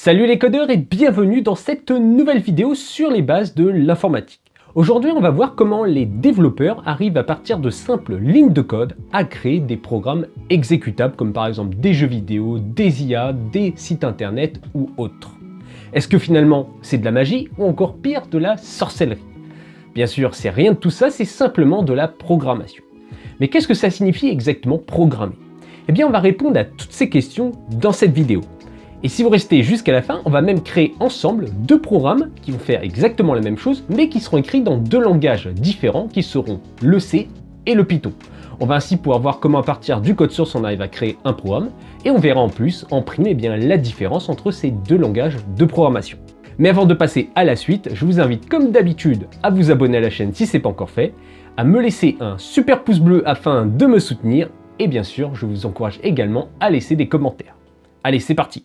Salut les codeurs et bienvenue dans cette nouvelle vidéo sur les bases de l'informatique. Aujourd'hui, on va voir comment les développeurs arrivent à partir de simples lignes de code à créer des programmes exécutables comme par exemple des jeux vidéo, des IA, des sites internet ou autres. Est-ce que finalement c'est de la magie ou encore pire de la sorcellerie? Bien sûr, c'est rien de tout ça, c'est simplement de la programmation. Mais qu'est-ce que ça signifie exactement programmer? Eh bien, on va répondre à toutes ces questions dans cette vidéo. Et si vous restez jusqu'à la fin, on va même créer ensemble deux programmes qui vont faire exactement la même chose, mais qui seront écrits dans deux langages différents qui seront le C et le Python. On va ainsi pouvoir voir comment à partir du code source on arrive à créer un programme, et on verra en plus en prime la différence entre ces deux langages de programmation. Mais avant de passer à la suite, je vous invite comme d'habitude à vous abonner à la chaîne si ce n'est pas encore fait, à me laisser un super pouce bleu afin de me soutenir, et bien sûr je vous encourage également à laisser des commentaires. Allez, c'est parti!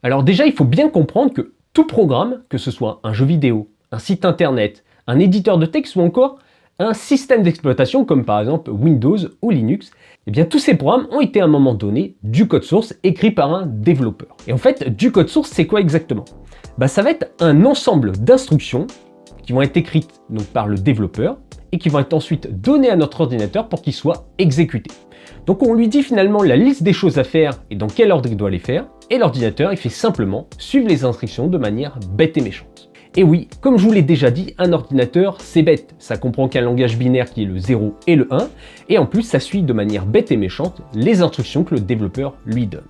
Alors déjà, il faut bien comprendre que tout programme, que ce soit un jeu vidéo, un site internet, un éditeur de texte ou encore un système d'exploitation comme par exemple Windows ou Linux, eh bien tous ces programmes ont été à un moment donné du code source écrit par un développeur. Et en fait, du code source, c'est quoi exactement? Ça va être un ensemble d'instructions qui vont être écrites donc, par le développeur et qui vont être ensuite données à notre ordinateur pour qu'il soit exécuté. Donc on lui dit finalement la liste des choses à faire et dans quel ordre il doit les faire, et l'ordinateur il fait simplement suivre les instructions de manière bête et méchante. Et oui, comme je vous l'ai déjà dit, un ordinateur c'est bête, ça comprend qu'un langage binaire qui est le 0 et le 1, et en plus ça suit de manière bête et méchante les instructions que le développeur lui donne.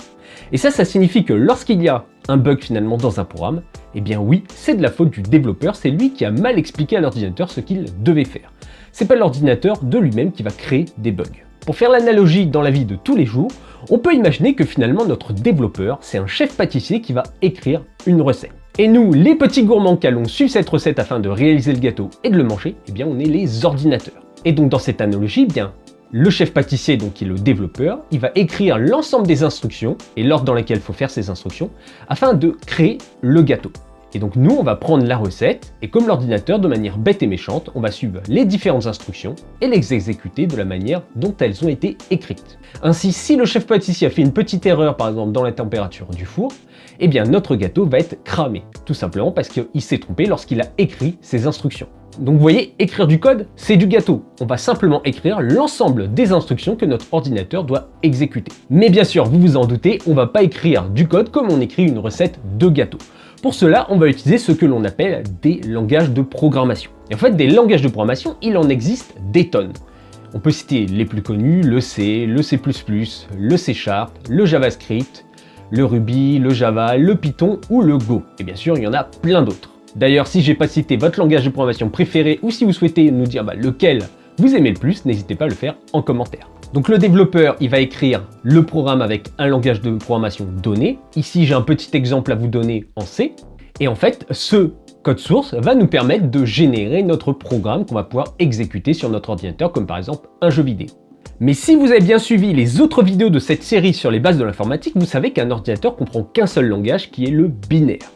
Et ça signifie que lorsqu'il y a un bug finalement dans un programme, eh bien oui, c'est de la faute du développeur, c'est lui qui a mal expliqué à l'ordinateur ce qu'il devait faire. C'est pas l'ordinateur de lui-même qui va créer des bugs. Pour faire l'analogie dans la vie de tous les jours, on peut imaginer que finalement notre développeur, c'est un chef pâtissier qui va écrire une recette. Et nous, les petits gourmands qui allons suivre cette recette afin de réaliser le gâteau et de le manger, eh bien on est les ordinateurs. Et donc dans cette analogie, eh bien, le chef pâtissier, donc qui est le développeur, il va écrire l'ensemble des instructions et l'ordre dans lequel il faut faire ces instructions afin de créer le gâteau. Et donc nous, on va prendre la recette, et comme l'ordinateur, de manière bête et méchante, on va suivre les différentes instructions et les exécuter de la manière dont elles ont été écrites. Ainsi, si le chef pâtissier a fait une petite erreur, par exemple dans la température du four, eh bien notre gâteau va être cramé, tout simplement parce qu'il s'est trompé lorsqu'il a écrit ses instructions. Donc vous voyez, écrire du code, c'est du gâteau. On va simplement écrire l'ensemble des instructions que notre ordinateur doit exécuter. Mais bien sûr, vous vous en doutez, on ne va pas écrire du code comme on écrit une recette de gâteau. Pour cela, on va utiliser ce que l'on appelle des langages de programmation. Et en fait, des langages de programmation, il en existe des tonnes. On peut citer les plus connus, le C, le C++, le C#, le JavaScript, le Ruby, le Java, le Python ou le Go. Et bien sûr, il y en a plein d'autres. D'ailleurs, si j'ai pas cité votre langage de programmation préféré ou si vous souhaitez nous dire lequel vous aimez le plus, n'hésitez pas à le faire en commentaire. Donc le développeur, il va écrire le programme avec un langage de programmation donné. Ici, j'ai un petit exemple à vous donner en C. Et en fait, ce code source va nous permettre de générer notre programme qu'on va pouvoir exécuter sur notre ordinateur, comme par exemple un jeu vidéo. Mais si vous avez bien suivi les autres vidéos de cette série sur les bases de l'informatique, vous savez qu'un ordinateur comprend qu'un seul langage qui est le binaire.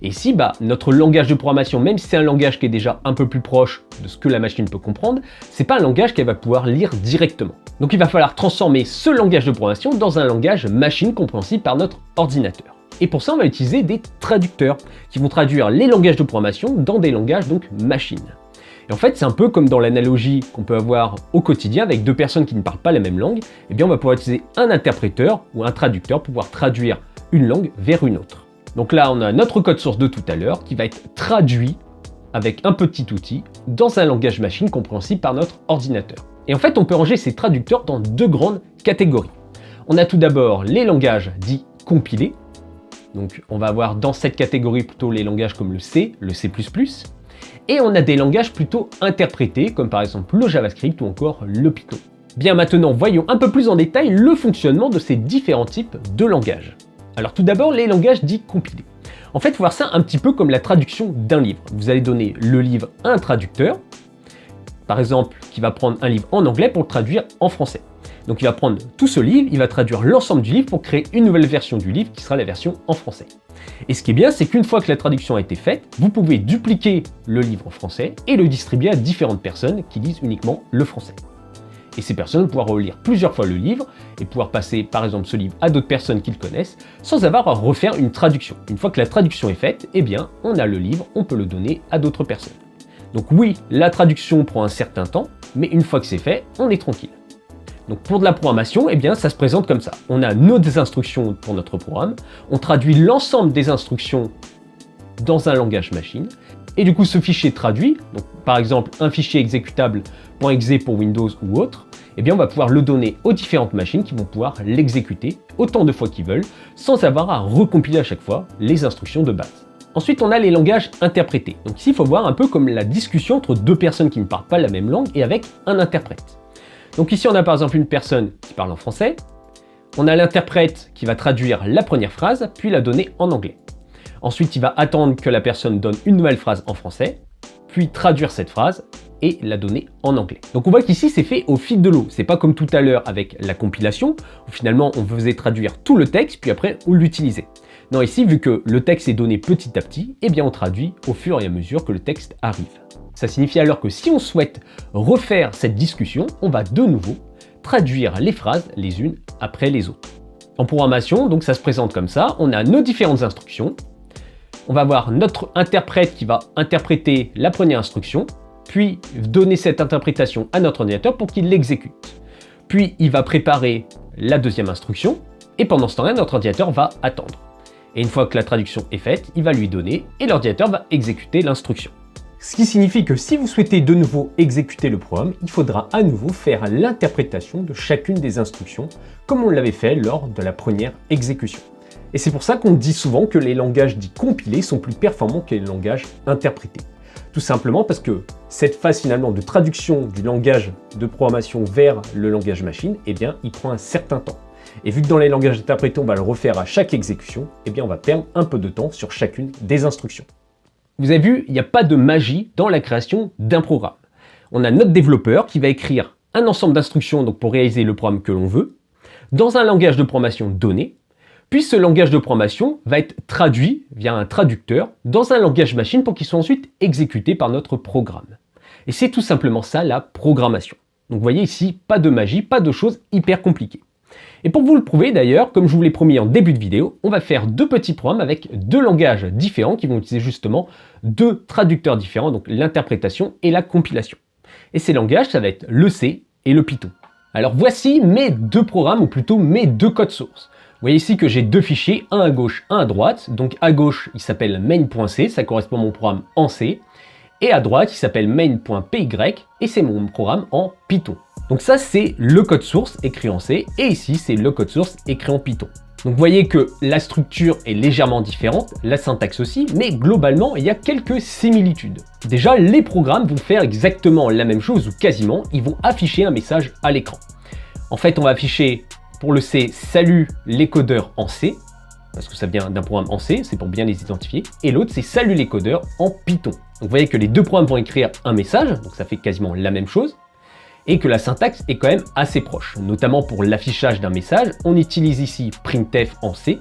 Et ici, notre langage de programmation, même si c'est un langage qui est déjà un peu plus proche de ce que la machine peut comprendre, c'est pas un langage qu'elle va pouvoir lire directement. Donc il va falloir transformer ce langage de programmation dans un langage machine compréhensible par notre ordinateur. Et pour ça, on va utiliser des traducteurs qui vont traduire les langages de programmation dans des langages donc machines. Et en fait, c'est un peu comme dans l'analogie qu'on peut avoir au quotidien avec deux personnes qui ne parlent pas la même langue, eh bien on va pouvoir utiliser un interpréteur ou un traducteur pour pouvoir traduire une langue vers une autre. Donc là, on a notre code source de tout à l'heure qui va être traduit avec un petit outil dans un langage machine compréhensible par notre ordinateur. Et en fait, on peut ranger ces traducteurs dans deux grandes catégories. On a tout d'abord les langages dits compilés. Donc on va avoir dans cette catégorie plutôt les langages comme le C, le C++. Et on a des langages plutôt interprétés comme par exemple le JavaScript ou encore le Python. Bien maintenant, voyons un peu plus en détail le fonctionnement de ces différents types de langages. Alors tout d'abord, les langages dits compilés. En fait, il faut voir ça un petit peu comme la traduction d'un livre. Vous allez donner le livre à un traducteur, par exemple, qui va prendre un livre en anglais pour le traduire en français. Donc il va prendre tout ce livre, il va traduire l'ensemble du livre pour créer une nouvelle version du livre qui sera la version en français. Et ce qui est bien, c'est qu'une fois que la traduction a été faite, vous pouvez dupliquer le livre en français et le distribuer à différentes personnes qui lisent uniquement le français. Et ces personnes vont pouvoir relire plusieurs fois le livre et pouvoir passer par exemple ce livre à d'autres personnes qu'ils connaissent sans avoir à refaire une traduction. Une fois que la traduction est faite, eh bien on a le livre, on peut le donner à d'autres personnes. Donc oui, la traduction prend un certain temps, mais une fois que c'est fait, on est tranquille. Donc pour de la programmation, eh bien ça se présente comme ça. On a nos instructions pour notre programme, on traduit l'ensemble des instructions dans un langage machine, et du coup ce fichier traduit, donc par exemple un fichier exécutable .exe pour Windows ou autre, eh bien on va pouvoir le donner aux différentes machines qui vont pouvoir l'exécuter autant de fois qu'ils veulent, sans avoir à recompiler à chaque fois les instructions de base. Ensuite, on a les langages interprétés. Donc ici, il faut voir un peu comme la discussion entre deux personnes qui ne parlent pas la même langue et avec un interprète. Donc ici, on a par exemple une personne qui parle en français. On a l'interprète qui va traduire la première phrase, puis la donner en anglais. Ensuite, il va attendre que la personne donne une nouvelle phrase en français, puis traduire cette phrase et la donner en anglais. Donc on voit qu'ici, c'est fait au fil de l'eau. C'est pas comme tout à l'heure avec la compilation, où finalement, on faisait traduire tout le texte, puis après, on l'utilisait. Non, ici, vu que le texte est donné petit à petit, eh bien on traduit au fur et à mesure que le texte arrive. Ça signifie alors que si on souhaite refaire cette discussion, on va de nouveau traduire les phrases les unes après les autres. En programmation, donc ça se présente comme ça, on a nos différentes instructions, on va avoir notre interprète qui va interpréter la première instruction, puis donner cette interprétation à notre ordinateur pour qu'il l'exécute. Puis il va préparer la deuxième instruction, et pendant ce temps-là, notre ordinateur va attendre. Et une fois que la traduction est faite, il va lui donner et l'ordinateur va exécuter l'instruction. Ce qui signifie que si vous souhaitez de nouveau exécuter le programme, il faudra à nouveau faire l'interprétation de chacune des instructions, comme on l'avait fait lors de la première exécution. Et c'est pour ça qu'on dit souvent que les langages dits compilés sont plus performants que les langages interprétés. Tout simplement parce que cette phase finalement de traduction du langage de programmation vers le langage machine, eh bien, il prend un certain temps. Et vu que dans les langages interprétés, on va le refaire à chaque exécution, eh bien on va perdre un peu de temps sur chacune des instructions. Vous avez vu, il n'y a pas de magie dans la création d'un programme. On a notre développeur qui va écrire un ensemble d'instructions donc pour réaliser le programme que l'on veut, dans un langage de programmation donné, puis ce langage de programmation va être traduit via un traducteur dans un langage machine pour qu'il soit ensuite exécuté par notre programme. Et c'est tout simplement ça la programmation. Donc vous voyez ici, pas de magie, pas de choses hyper compliquées. Et pour vous le prouver d'ailleurs, comme je vous l'ai promis en début de vidéo, on va faire deux petits programmes avec deux langages différents qui vont utiliser justement deux traducteurs différents, donc l'interprétation et la compilation. Et ces langages, ça va être le C et le Python. Alors voici mes deux programmes, ou plutôt mes deux codes sources. Vous voyez ici que j'ai deux fichiers, un à gauche, un à droite. Donc à gauche, il s'appelle main.c, ça correspond à mon programme en C. Et à droite, il s'appelle main.py et c'est mon programme en Python. Donc ça, c'est le code source écrit en C, et ici, c'est le code source écrit en Python. Donc vous voyez que la structure est légèrement différente, la syntaxe aussi, mais globalement, il y a quelques similitudes. Déjà, les programmes vont faire exactement la même chose, ou quasiment, ils vont afficher un message à l'écran. En fait, on va afficher, pour le C, salut les codeurs en C, parce que ça vient d'un programme en C, c'est pour bien les identifier, et l'autre, c'est salut les codeurs en Python. Donc vous voyez que les deux programmes vont écrire un message, donc ça fait quasiment la même chose, et que la syntaxe est quand même assez proche. Notamment pour l'affichage d'un message, on utilise ici printf en C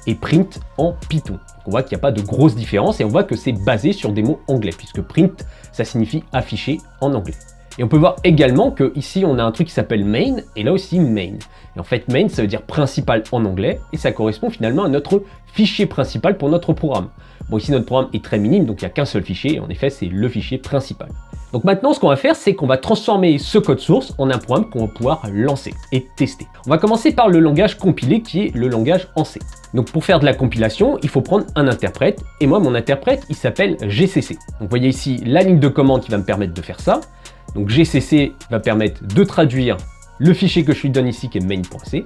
et print en Python. Donc on voit qu'il n'y a pas de grosse différence et on voit que c'est basé sur des mots anglais, puisque print, ça signifie afficher en anglais. Et on peut voir également que ici on a un truc qui s'appelle main, et là aussi main. Et en fait main, ça veut dire principal en anglais, et ça correspond finalement à notre fichier principal pour notre programme. Bon, ici notre programme est très minime, donc il n'y a qu'un seul fichier, et en effet c'est le fichier principal. Donc maintenant, ce qu'on va faire, c'est qu'on va transformer ce code source en un programme qu'on va pouvoir lancer et tester. On va commencer par le langage compilé qui est le langage en C. Donc pour faire de la compilation, il faut prendre un interprète, et moi mon interprète, il s'appelle GCC. Donc vous voyez ici la ligne de commande qui va me permettre de faire ça. Donc GCC va permettre de traduire le fichier que je lui donne ici qui est main.c,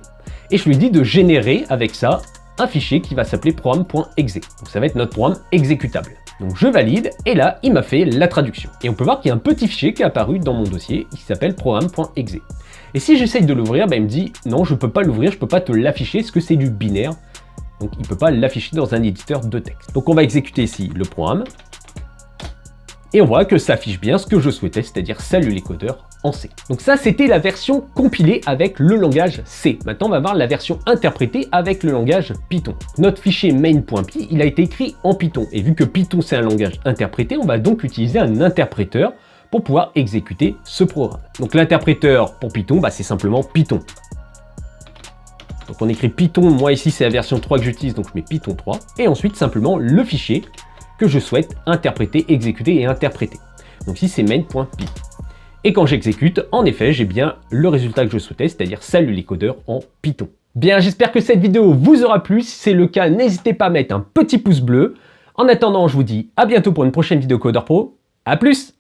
et je lui dis de générer avec ça un fichier qui va s'appeler programme.exe. Donc ça va être notre programme exécutable. Donc je valide, et là, il m'a fait la traduction. Et on peut voir qu'il y a un petit fichier qui est apparu dans mon dossier, qui s'appelle programme.exe. Et si j'essaye de l'ouvrir, il me dit, non, je ne peux pas l'ouvrir, je ne peux pas te l'afficher, parce que c'est du binaire. Donc il ne peut pas l'afficher dans un éditeur de texte. Donc on va exécuter ici le programme. Et on voit que ça affiche bien ce que je souhaitais, c'est-à-dire salut les codeurs en C. Donc ça, c'était la version compilée avec le langage C. Maintenant, on va voir la version interprétée avec le langage Python. Notre fichier main.py, il a été écrit en Python. Et vu que Python, c'est un langage interprété, on va donc utiliser un interpréteur pour pouvoir exécuter ce programme. Donc l'interpréteur pour Python, c'est simplement Python. Donc on écrit Python, moi ici c'est la version 3 que j'utilise, donc je mets Python 3. Et ensuite simplement le fichier que je souhaite interpréter, exécuter et interpréter. Donc ici c'est main.py. Et quand j'exécute, en effet, j'ai bien le résultat que je souhaitais, c'est-à-dire salut les codeurs en Python. Bien, j'espère que cette vidéo vous aura plu. Si c'est le cas, n'hésitez pas à mettre un petit pouce bleu. En attendant, je vous dis à bientôt pour une prochaine vidéo Codeur Pro. À plus!